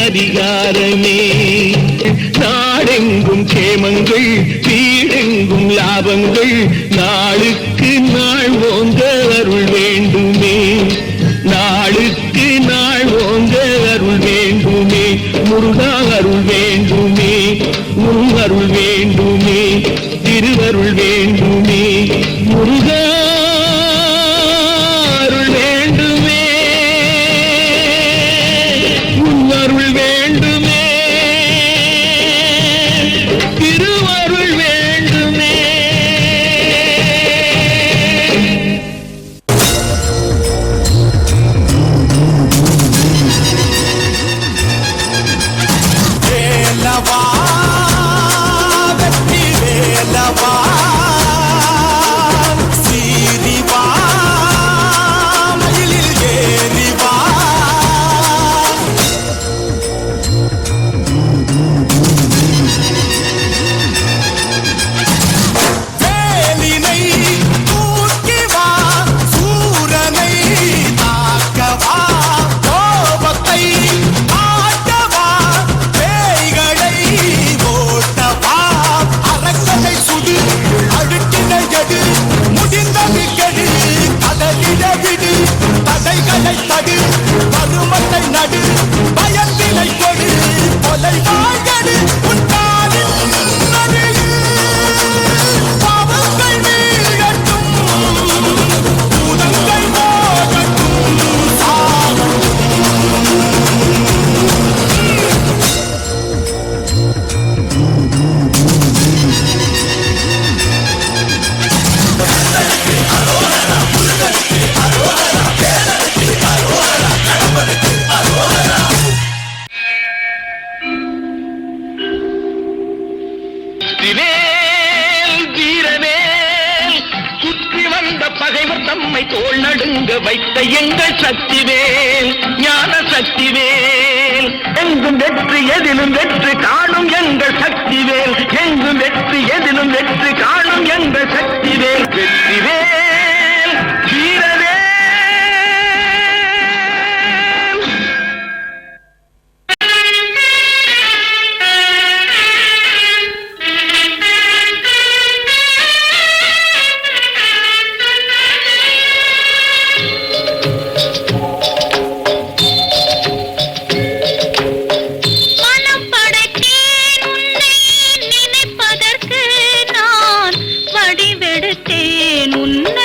அதிகாரமே நாடெங்கும் கேமங்கள் வீடெங்கும் லாபங்கள் நாளுக்கு நாள் ஓங்க அருள் வேண்டுமே நாளுக்கு நாள் ஓங்க அருள் வேண்டுமே முருகா அருள் வேண்டுமே உன் அருள் வேண்டுமே திருவருள் வேண்டுமே முருகா நடு பருமத்தை நடு பயத்தினை கொடு கொலை வாழடு உன் காலில் பாவங்கள் வீழட்டும் பூதங்கள் போகட்டும் பகைவர் தம்மை தோள் நடுங்க வைத்த எங்கள் சக்திவேல் ஞான சக்திவேல் எங்கும் வெற்றி எதிலும் வெற்றி காணும் எங்கள் சக்திவேல் எங்கும் வெற்றி எதிலும் வெற்றி காணும் எங்கள் சக்திவேல் வெற்றிவேல் வீரவேல். உன்னை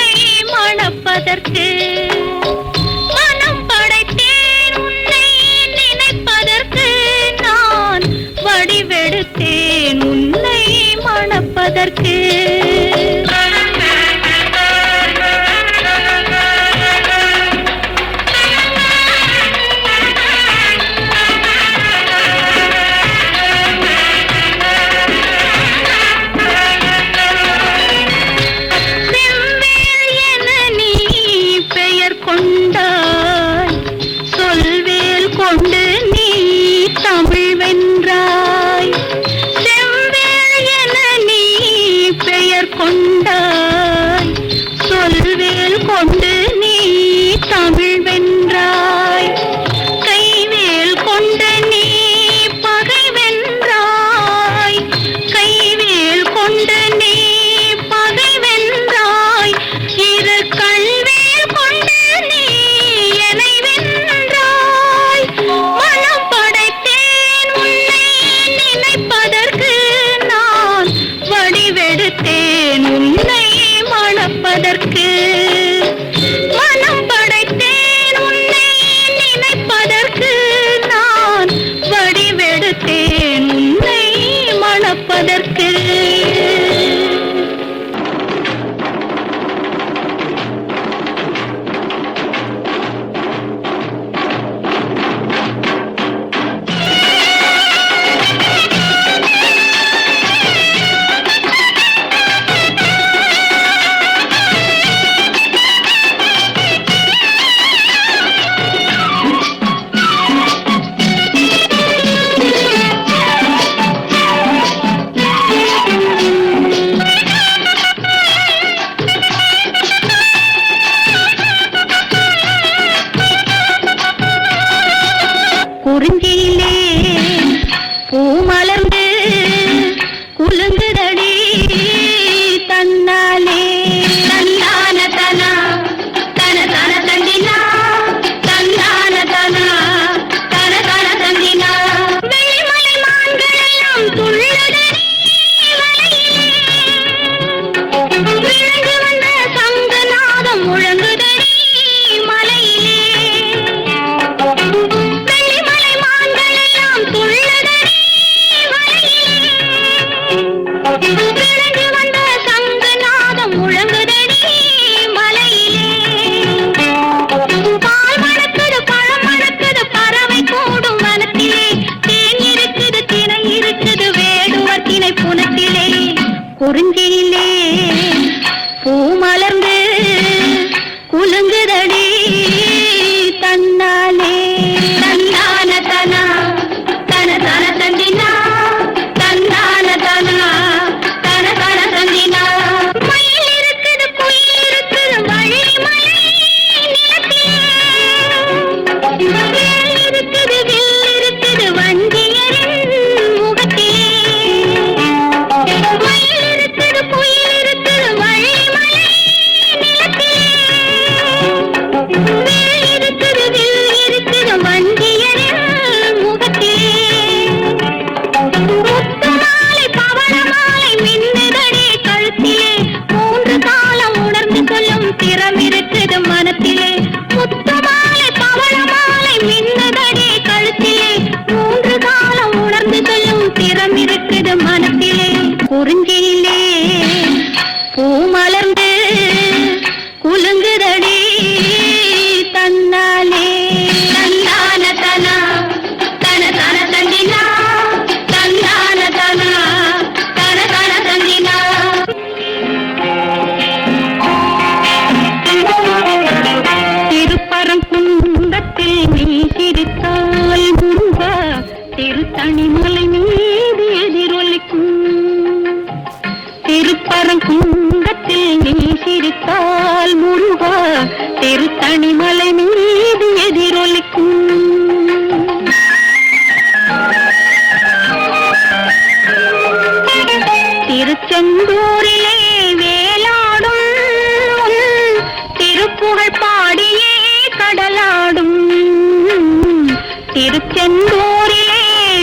திருச்செந்தூரிலே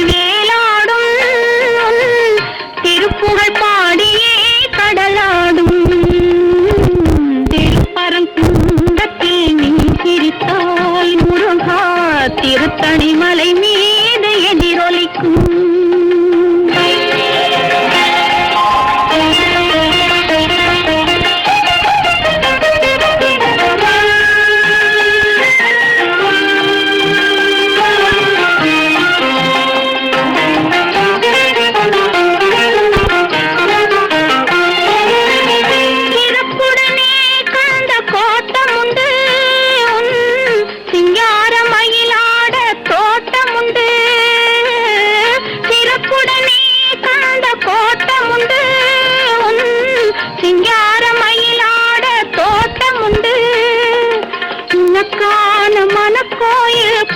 வேலாடும் திருப்புகழ் பாடியே கடலாடும் திருப்பரங்குன்றத்தில் நீ சிரித்தாய் முருகா திருத்தணி மலை மீது எதிரொலிக்கும்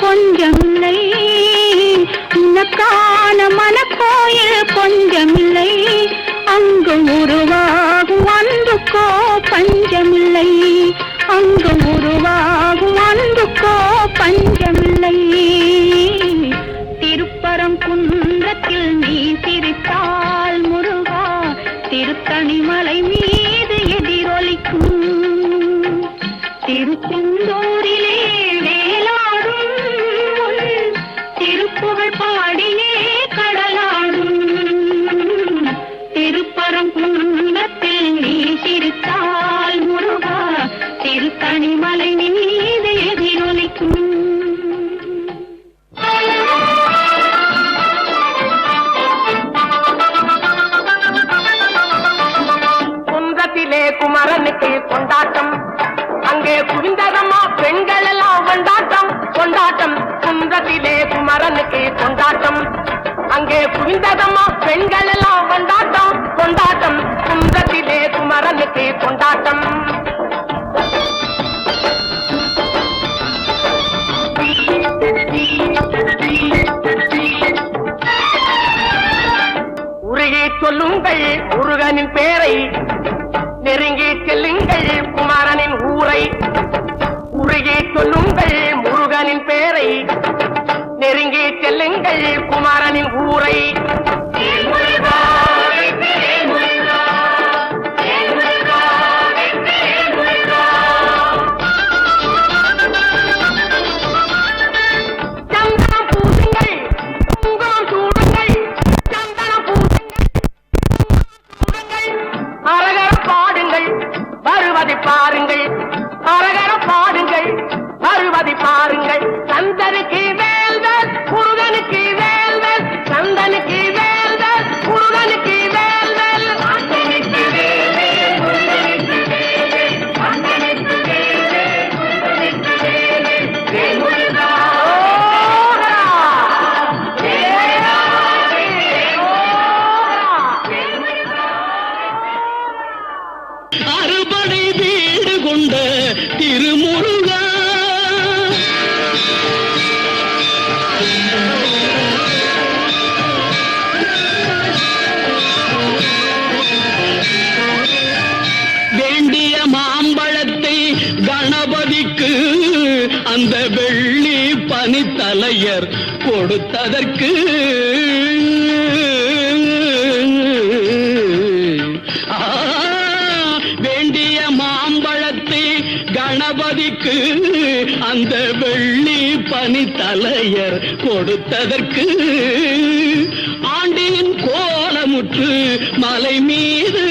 கொஞ்சமில்லை உனக்கான மனக்கோயில் கொஞ்சமில்லை அங்கு உருவாகும் அன்புக்கோ பஞ்சமில்லை அங்கு உருவாகும் அன்புக்கோ பஞ்சமில்லை திருப்பரங்குன்றத்தில் நீ சிரித்தால் முருகா திருத்தணி மலை மீது எதிரொலிக்கும் திருச்செந்தூரிலே வேலாடும் திருப்புகழ் பாடியே கடலாடும் திருப்பரங்குன்றத்தில் நீ சிரித்தால் முருகா திருத்தணி மலை மீது எதிரொலிக்கும் குன்றத்திலே குமரனுக்கு கொண்டாட்டம் அங்கே குவிந்ததம்மா பெண்கள் எல்லாம் கொண்டாட்டம் கொண்டாட்டம் குன்றத்திலே குமரனுக்கு கொண்டாட்டம் அங்கே குவிந்ததம்மா பெண்கள் எல்லாம் கொண்டாட்டம் கொண்டாட்டம் குன்றத்திலே குமரனுக்கு கொண்டாட்டம் உருகி சொல்லுங்கள் முருகனின் பேரை நெருங்கி செல்லுங்கள் குமாரனின் ஊரை உருகி சொல்லுங்கள் முருகனின் பேரை நெருங்கி செல்லுங்கள் குமாரனின் ஊரை சந்தனம் பூசுங்கள் குங்குமம் சூடுங்கள் சந்தனம் பூசுங்கள் அரகர பாடுங்கள் வருவதை பாருங்கள் அரகர பாடுங்கள் வருவதை பாருங்கள் சந்தனுக்கு வேல்வேல் முருகனுக்கு வேல்வேல் சந்தனுக்கு வேல்வேல் முருகனுக்கு வேல்வேல் சந்தனுக்கு வேல்வேல் முருகனுக்கு வேல்வேல் சந்தனுக்கு வேல்வேல் முருகனுக்கு வேல்வேல் வேல் முருகா அறுபடை வீடு கொண்ட திருமுருகா வேண்டிய மாம்பழத்தை கணபதிக்கு அந்த வெள்ளி பனித்தலையர் கொடுத்ததற்கு வேண்டிய மாம்பழத்தை கணபதிக்கு அந்த வெள்ளி பனித்தலையர் கொடுத்ததற்கு ஆண்டியின் கோலமுற்று மலை மீது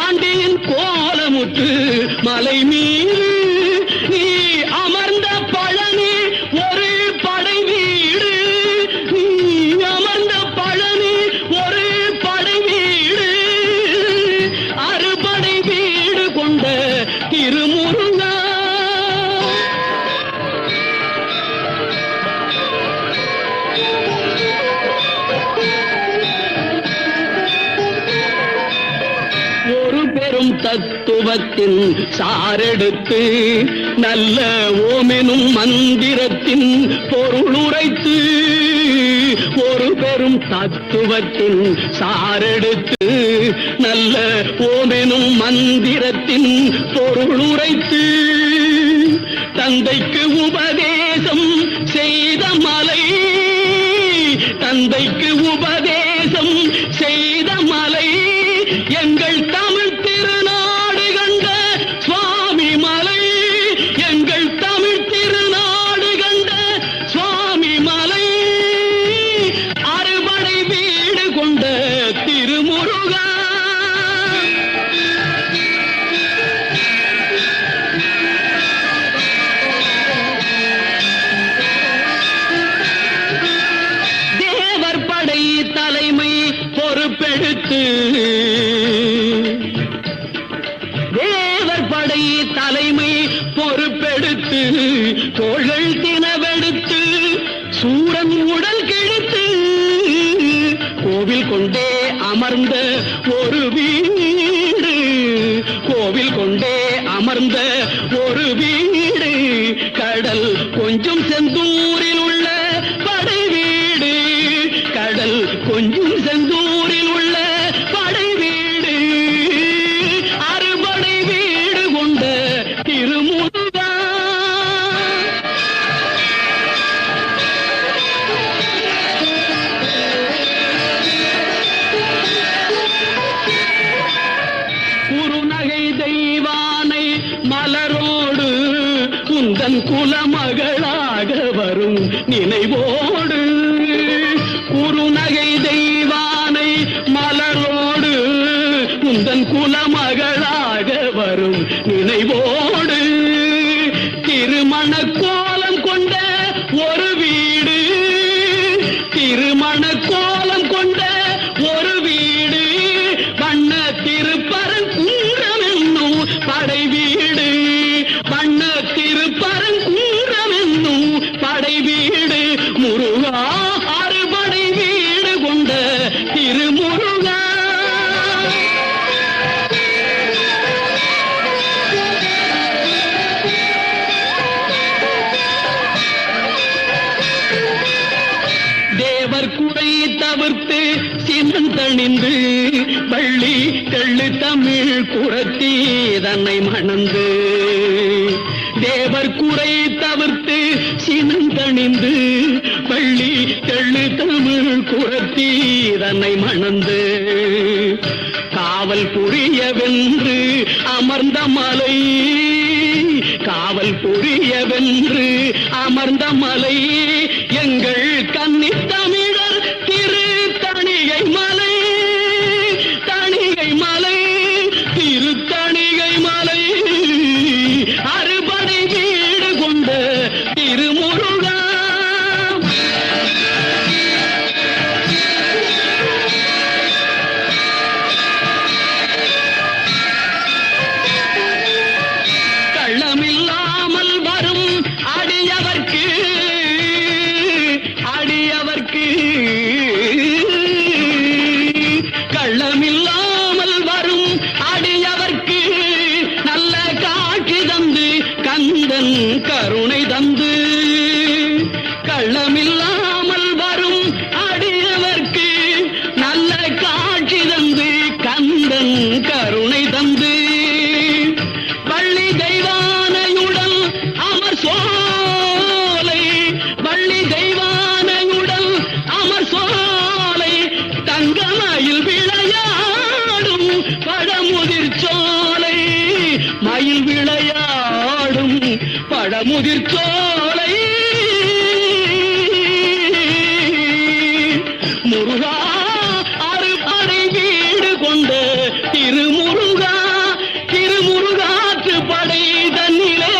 ஆண்டியின் கோலமுற்று மலை மீது நீ அமர்ந்த பழனி ஒரு படை வீடு நீ அமர்ந்த பழனி ஒரு படை வீடு அறுபடை வீடு கொண்ட திருமுருகா ஒரு பெரும் தத்துவத்தின் சாரெடுத்து நல்ல ஓமெனும் மந்திரத்தின் பொருள் உரைத்து ஒரு பெரும் தத்துவத்தின் சாரெடுத்து நல்ல ஓமெனும் மந்திரத்தின் பொருள் உரைத்து தந்தைக்கு உபதேச உபதேசம் செய்த மலை, தந்தைக்கு உபதேசம் செய்த மலை, எங்கள் தமிழ் திருநாடு கண்ட சுவாமி மலை, எங்கள் தமிழ் திருநாடு கண்ட சுவாமி மலை, அறுபடை வீடு கொண்ட திருமுருகா. தேவர் படை தலைமை பொறுப்பெடுத்து, தேவர் படை தலைமை பொறுப்பெடுத்து, தோள்கள் தினவெடுத்து சூரன் உடல் கிழித்து, கோவில் கொண்டே அமர்ந்த ஒரு வீடு, கோவில் கொண்டே அமர்ந்த ஒரு வீடு, கடல் கொஞ்சம் செந்தூரில் உள்ள படை வீடு, கடல் கொஞ்சம் செந்தூரில் உள்ள படை வீடு, அறுபடை வீடு கொண்ட திருமுருகா. குறுநகை தெய்வானை மலரோடு குந்தன் குலமகளாக வரும் நினைவோடு, குறுநகை தெய்வானை மலரோடு குந்தன் குலமகளாக வரும் நினைவோடு, திருமண கோலம் கொண்ட ஒரு வீடு, திருமண கோலம் கொண்ட ஒரு வீடு, வண்ண திருப்பரங்குன்றம் என்னும் படை வீடு, வண்ண திருப்பரங்குன்றம் என்னும் படை வீடு, முருகா அறுபடை வீடு கொண்ட திருமுருகா. தேவர் குறை தவிர்த்து சினந்தணிந்து, வள்ளி தெள்ளு தமிழ் குரத்தி தன்னை மணந்து, தேவர் குறை தவிர்த்து சினந்தணிந்து, வள்ளி தெள்ளு தமிழ் குரத்தி தன்னை மணந்து, காவல் புரியவென்று அமர்ந்த மலை, காவல் புரியவென்று அமர்ந்த மலை, எங்கள் கன்னித் தமிழர் திரு தணிகை மலை, தணிகை மலை, திரு தணிகை மலை, அறுபடை வீடு கொண்ட திருமுருகா. கள்ளமில்லாமல் வரும் அடியவர்க்கு, அடியவர்க்கு, கள்ளமில்லாமல் வரும் அடியவர்க்கு நல்ல காட்சி தந்து கந்தன் கருணை தந்து, கள்ளமில்லாமல் வரும் அடியவர்க்கு நல்ல காட்சி தந்து கந்தன் கருணை தந்து, வள்ளி தெய்வானையுடன் அமர் சோலை, வள்ளி தெய்வானையுடன் அமர் சோலை, தங்கமயில் விளையாடும் பழமுதிர் சோலை, மயில் விளையாடும் பழமுதிர் சோலை, முருகா அறுபடை வீடு கொண்ட திருமுருகா, திருமுருகாற்று படை தன்னிலே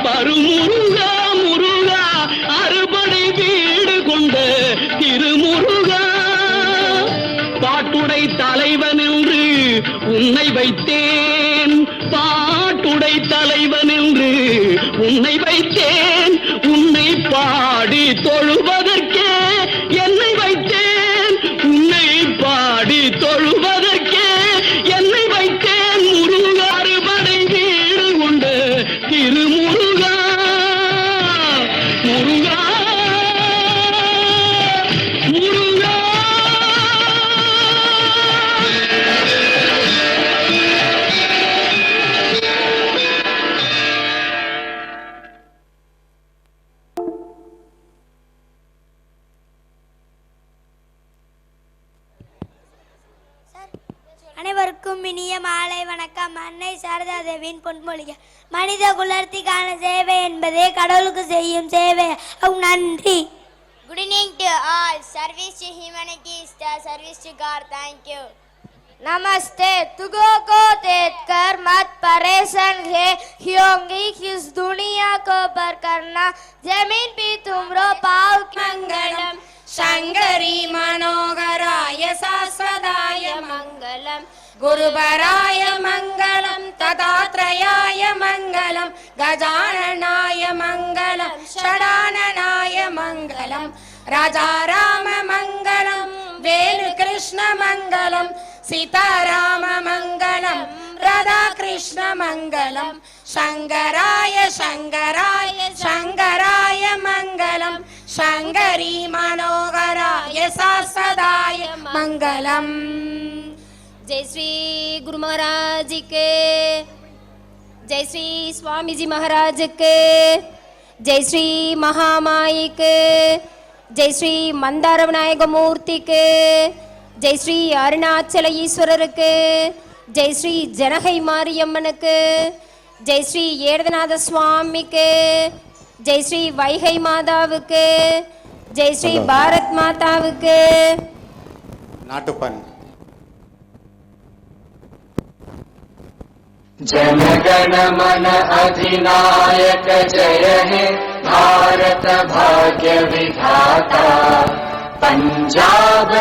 பருமுருகா, முருகா அறுபடை வீடு கொண்ட திருமுருகா. பாட்டுடை தலைவன் என்று உன்னை வைத்தேன், பாட்டுடை தலைவன் என்று உன்னை வைத்தேன், உன்னை பாடி தொழுவதற்கே என்னை வைத்தேன், உன்னை பாடி தொழுவதற்கே என்னை வைத்தேன், முருகா அறுபடை வீடு கொண்ட திருமுருகா, முருகா முருகா. அனைவருக்கும் இனிய மாலை வணக்கம். அன்னை சாரதா தேவியின் பொன்மொழிகள். மனித குலத்திற்கான சேவை என்பதே கடவுளுக்கு செய்யும் சேவை. நன்றி. Good evening to all. Service to humanity is the service to God. Thank you. नमस्ते. तुगो देख कर मत परेशान है, होंगी किस दुनिया को पर करना, जमीन भी तुमरो पाव मंगलम, शंकरी मनोहराय शाश्वताय मंगलम, गुरुवराय मंगलम, तदात्रयाय मंगलम, गजाननाय मंगलम, षडाननाय मंगलम, राजा राम मंगलम, वेणु कृष्ण मंगलम, सीताराम मंगलम, राधा कृष्ण मंगलम, शंकराय शंकराय शंकराय मंगलम, शंकरी मनोहराय शाश्वताय मंगलम। जय श्री गुरु महाराज के, जय श्री स्वामी जी महाराज के, जय श्री महामाई के, जय श्री मंदार विनायक मूर्ति के, जय श्री अरुणाचल ईश्वरर के, जय श्री जनகை மாரியம்மனுக்கு, जय श्री ஏடதநாத சுவாமிக்கு, जय श्री வைகை மாதாவுக்கு, जय श्री பாரத் மாதாவுக்கு. नाटुपन जनगण मन अधिनायक जय हे भारत भाग्य विधाता पंजाब